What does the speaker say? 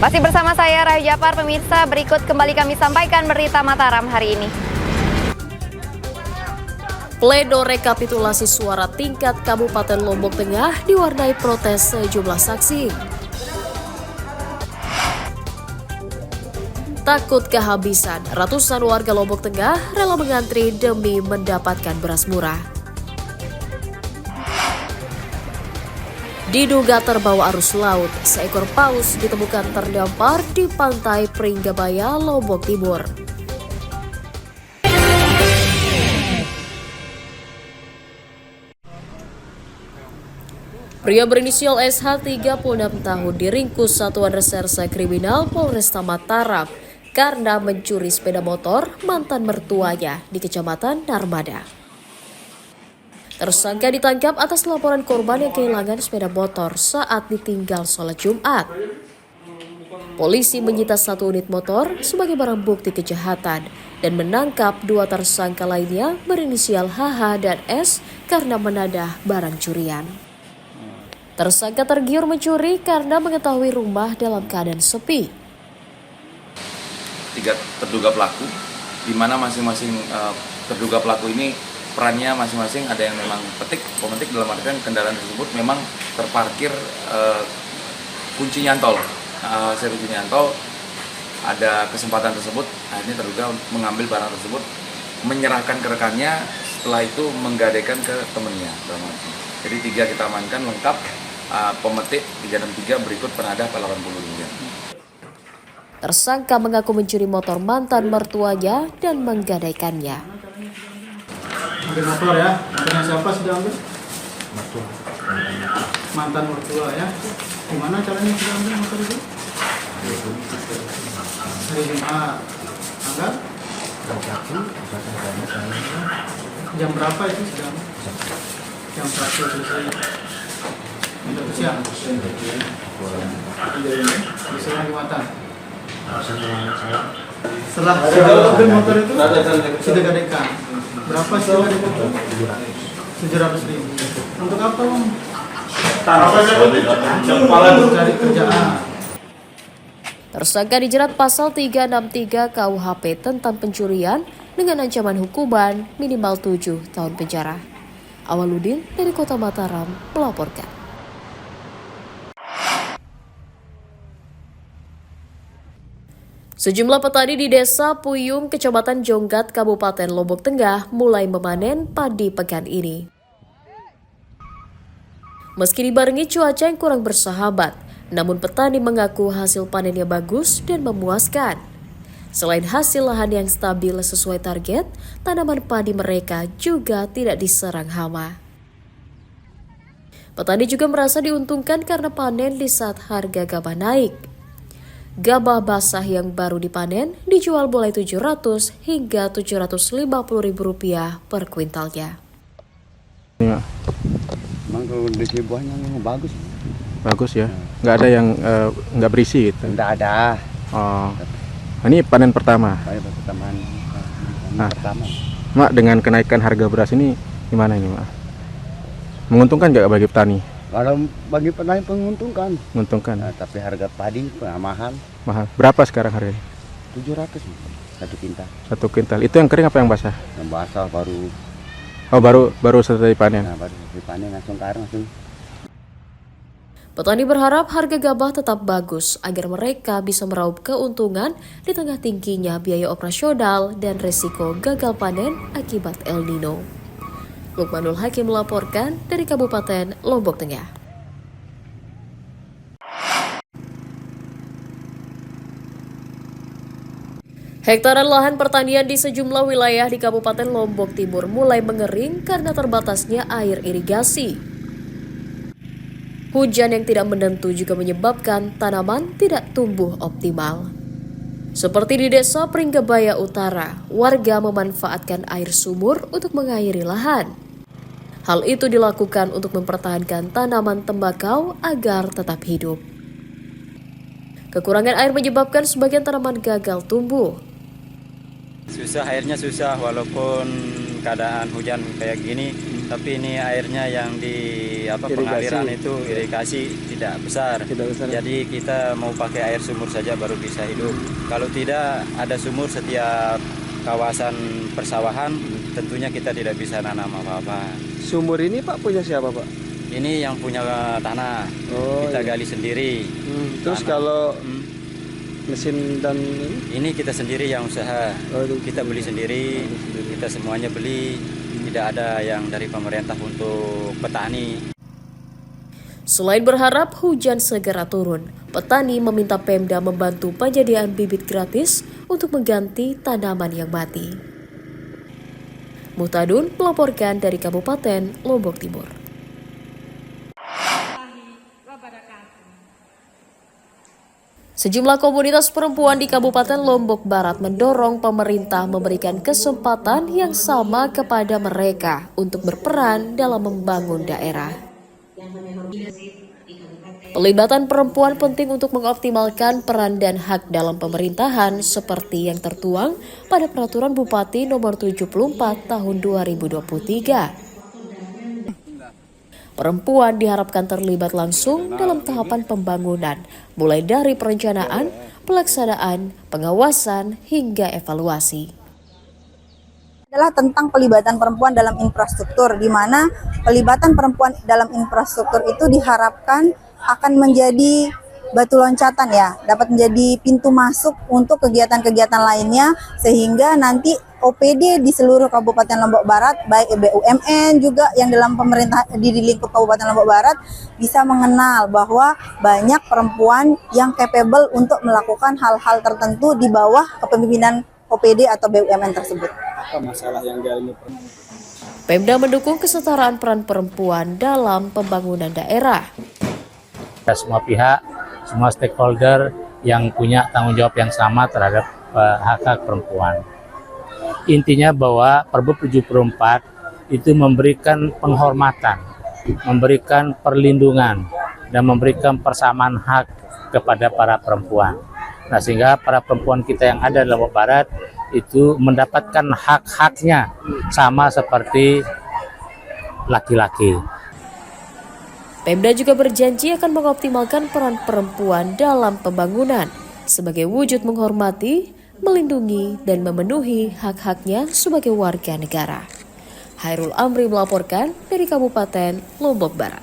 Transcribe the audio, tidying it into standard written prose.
Masih bersama saya Rayu Japar, pemirsa. Berikut kembali kami sampaikan berita Mataram hari ini. Pleno rekapitulasi suara tingkat Kabupaten Lombok Tengah diwarnai protes sejumlah saksi. Takut kehabisan, ratusan warga Lombok Tengah rela mengantri demi mendapatkan beras murah. Diduga terbawa arus laut, seekor paus ditemukan terdampar di pantai Pringgabaya, Lombok Timur. Pria berinisial SH 36 tahun diringkus Satuan Reserse Kriminal Polresta Mataram karena mencuri sepeda motor mantan mertuanya di Kecamatan Narmada. Tersangka ditangkap atas laporan korban yang kehilangan sepeda motor saat ditinggal sholat Jumat. Polisi menyita 1 unit motor sebagai barang bukti kejahatan dan menangkap 2 tersangka lainnya berinisial HH dan S karena menadah barang curian. Tersangka tergiur mencuri karena mengetahui rumah dalam keadaan sepi. 3 terduga pelaku, di mana masing-masing terduga pelaku ini perannya masing-masing. Ada yang memang pemetik dalam artian kendaraan tersebut memang terparkir kunci nyantol. Saya kunci nyantol, ada kesempatan tersebut, akhirnya terduga mengambil barang tersebut, menyerahkan ke rekannya, setelah itu menggadaikan ke temannya. Jadi 3 kita amankan lengkap, pemetik 363 berikut penadah 80 Tersangka mengaku mencuri motor mantan mertuanya dan menggadaikannya. Ambil motor ya, motornya siapa sudah ambil? Mertua. Mantan mertua ya. Gimana caranya sudah ambil motor itu? Hari Jumat. Tanggal? Jam berapa itu sudah ambil? Jam 1 selesai. Untuk siang? Disuruh Jumatan? Setelah ambil motor itu sudah gadaikan. Berapa sih dari motor? 700.000. Untuk apa, Om? Cari kerjaan. Tersangka dijerat pasal 363 KUHP tentang pencurian dengan ancaman hukuman minimal 7 tahun penjara. Awaludin dari Kota Mataram melaporkan. Sejumlah petani di Desa Puyung, Kecamatan Jonggat, Kabupaten Lombok Tengah mulai memanen padi pekan ini. Meski dibarengi cuaca yang kurang bersahabat, namun petani mengaku hasil panennya bagus dan memuaskan. Selain hasil lahan yang stabil sesuai target, tanaman padi mereka juga tidak diserang hama. Petani juga merasa diuntungkan karena panen di saat harga gabah naik. Gabah basah yang baru dipanen dijual mulai Rp700 hingga Rp750.000 per kuintalnya. Ya. Memang kondisi buahnya memang bagus. Bagus ya, nggak ada yang nggak berisi gitu. Tidak ada. Oh, ini panen pertama. Pertama. Mak, dengan kenaikan harga beras ini gimana ini, Mak? Menguntungkan nggak bagi petani? Kalau bagi petani menguntungkan. Menguntungkan. Nah, tapi harga padi mahal. Mahal. Berapa sekarang harganya? 700 1 kintal. 1 kintal. Itu yang kering apa yang basah? Yang basah baru. Oh, baru setelah dipanen. Nah, baru dipanen langsung karung langsung. Petani berharap harga gabah tetap bagus agar mereka bisa meraup keuntungan di tengah tingginya biaya operasional dan resiko gagal panen akibat El Nino. Lukmanul Hakim melaporkan dari Kabupaten Lombok Tengah. Hektaran lahan pertanian di sejumlah wilayah di Kabupaten Lombok Timur mulai mengering karena terbatasnya air irigasi. Hujan yang tidak menentu juga menyebabkan tanaman tidak tumbuh optimal. Seperti di Desa Pringgabaya Utara, warga memanfaatkan air sumur untuk mengairi lahan. Hal itu dilakukan untuk mempertahankan tanaman tembakau agar tetap hidup. Kekurangan air menyebabkan sebagian tanaman gagal tumbuh. Susah, airnya susah walaupun keadaan hujan kayak gini, Tapi ini airnya yang di pengaliran itu irigasi tidak besar. Jadi kita mau pakai air sumur saja baru bisa hidup. Kalau tidak ada sumur setiap kawasan persawahan, tentunya kita tidak bisa nanam apa-apa. Sumur ini Pak punya siapa Pak? Ini yang punya tanah, kita gali sendiri. Terus kalau mesin dan ini kita sendiri yang usaha. Kita beli sendiri, kita semuanya beli. Tidak ada yang dari pemerintah untuk petani. Selain berharap hujan segera turun, petani meminta Pemda membantu penyediaan bibit gratis untuk mengganti tanaman yang mati. Muhtadun melaporkan dari Kabupaten Lombok Timur. Sejumlah komunitas perempuan di Kabupaten Lombok Barat mendorong pemerintah memberikan kesempatan yang sama kepada mereka untuk berperan dalam membangun daerah. Pelibatan perempuan penting untuk mengoptimalkan peran dan hak dalam pemerintahan seperti yang tertuang pada Peraturan Bupati Nomor 74 Tahun 2023. Perempuan diharapkan terlibat langsung dalam tahapan pembangunan, mulai dari perencanaan, pelaksanaan, pengawasan, hingga evaluasi. Adalah tentang pelibatan perempuan dalam infrastruktur, di mana pelibatan perempuan dalam infrastruktur itu diharapkan akan menjadi batu loncatan dapat menjadi pintu masuk untuk kegiatan-kegiatan lainnya, sehingga nanti OPD di seluruh Kabupaten Lombok Barat, baik BUMN juga yang dalam pemerintah di lingkup Kabupaten Lombok Barat, bisa mengenal bahwa banyak perempuan yang capable untuk melakukan hal-hal tertentu di bawah kepemimpinan OPD atau BUMN tersebut. apa masalah yang dialami perempuan? Pemda mendukung kesetaraan peran perempuan dalam pembangunan daerah. Semua pihak, semua stakeholder yang punya tanggung jawab yang sama terhadap hak-hak perempuan. Intinya bahwa Perbup 74 itu memberikan penghormatan, memberikan perlindungan, dan memberikan persamaan hak kepada para perempuan. Nah, sehingga para perempuan kita yang ada di Lombok Barat itu mendapatkan hak-haknya sama seperti laki-laki. Pemda juga berjanji akan mengoptimalkan peran perempuan dalam pembangunan sebagai wujud menghormati, melindungi, dan memenuhi hak-haknya sebagai warga negara. Hairul Amri melaporkan dari Kabupaten Lombok Barat.